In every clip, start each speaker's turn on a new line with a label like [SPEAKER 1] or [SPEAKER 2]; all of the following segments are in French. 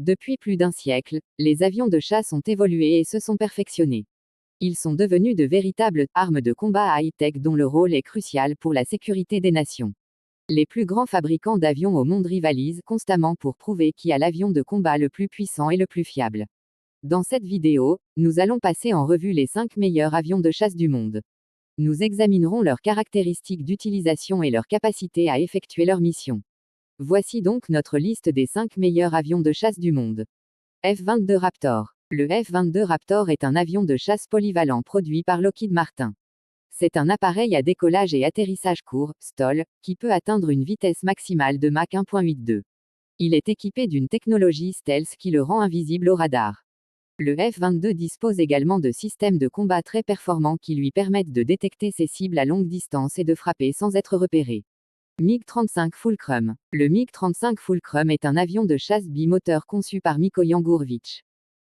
[SPEAKER 1] Depuis plus d'un siècle, les avions de chasse ont évolué et se sont perfectionnés. Ils sont devenus de véritables armes de combat high-tech dont le rôle est crucial pour la sécurité des nations. Les plus grands fabricants d'avions au monde rivalisent constamment pour prouver qui a l'avion de combat le plus puissant et le plus fiable. Dans cette vidéo, nous allons passer en revue les 5 meilleurs avions de chasse du monde. Nous examinerons leurs caractéristiques d'utilisation et leur capacité à effectuer leur mission. Voici donc notre liste des 5 meilleurs avions de chasse du monde. F-22 Raptor. Le F-22 Raptor est un avion de chasse polyvalent produit par Lockheed Martin. C'est un appareil à décollage et atterrissage court, STOL, qui peut atteindre une vitesse maximale de Mach 1.82. Il est équipé d'une technologie stealth qui le rend invisible au radar. Le F-22 dispose également de systèmes de combat très performants qui lui permettent de détecter ses cibles à longue distance et de frapper sans être repéré. MiG-35 Fulcrum. Le MiG-35 Fulcrum est un avion de chasse bimoteur conçu par Mikoyan Gurevich.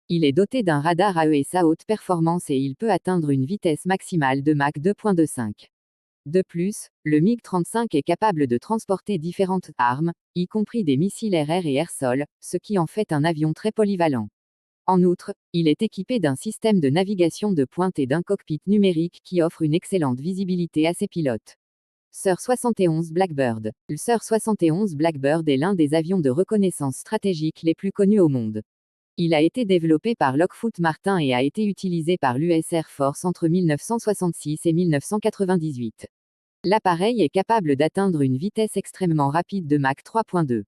[SPEAKER 1] Il est doté d'un radar AES à haute performance et il peut atteindre une vitesse maximale de Mach 2.25. De plus, le MiG-35 est capable de transporter différentes armes, y compris des missiles air-air et air-sol, ce qui en fait un avion très polyvalent. En outre, il est équipé d'un système de navigation de pointe et d'un cockpit numérique qui offre une excellente visibilité à ses pilotes. SR-71 Blackbird. Le SR-71 Blackbird est l'un des avions de reconnaissance stratégique les plus connus au monde. Il a été développé par Lockheed Martin et a été utilisé par l'US Air Force entre 1966 et 1998. L'appareil est capable d'atteindre une vitesse extrêmement rapide de Mach 3.2.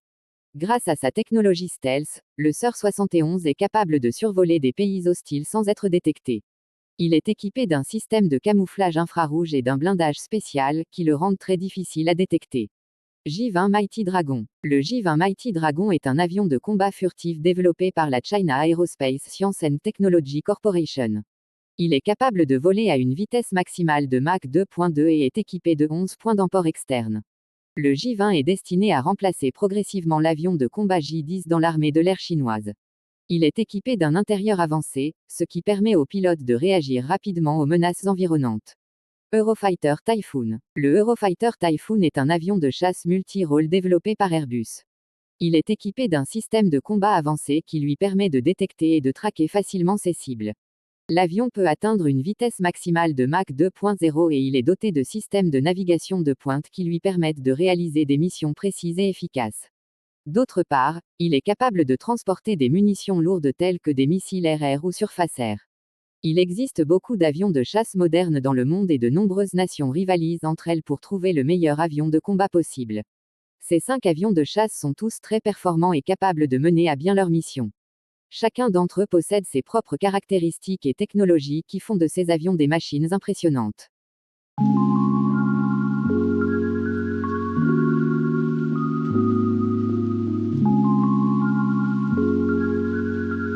[SPEAKER 1] Grâce à sa technologie stealth, le SR-71 est capable de survoler des pays hostiles sans être détecté. Il est équipé d'un système de camouflage infrarouge et d'un blindage spécial qui le rendent très difficile à détecter. J-20 Mighty Dragon. Le J-20 Mighty Dragon est un avion de combat furtif développé par la China Aerospace Science and Technology Corporation. Il est capable de voler à une vitesse maximale de Mach 2.2 et est équipé de 11 points d'emport externes. Le J-20 est destiné à remplacer progressivement l'avion de combat J-10 dans l'armée de l'air chinoise. Il est équipé d'un intérieur avancé, ce qui permet aux pilotes de réagir rapidement aux menaces environnantes. Eurofighter Typhoon. Le Eurofighter Typhoon est un avion de chasse multi-rôle développé par Airbus. Il est équipé d'un système de combat avancé qui lui permet de détecter et de traquer facilement ses cibles. L'avion peut atteindre une vitesse maximale de Mach 2.0 et il est doté de systèmes de navigation de pointe qui lui permettent de réaliser des missions précises et efficaces. D'autre part, il est capable de transporter des munitions lourdes telles que des missiles air-air ou surface-air. Il existe beaucoup d'avions de chasse modernes dans le monde et de nombreuses nations rivalisent entre elles pour trouver le meilleur avion de combat possible. Ces 5 avions de chasse sont tous très performants et capables de mener à bien leur mission. Chacun d'entre eux possède ses propres caractéristiques et technologies qui font de ces avions des machines impressionnantes.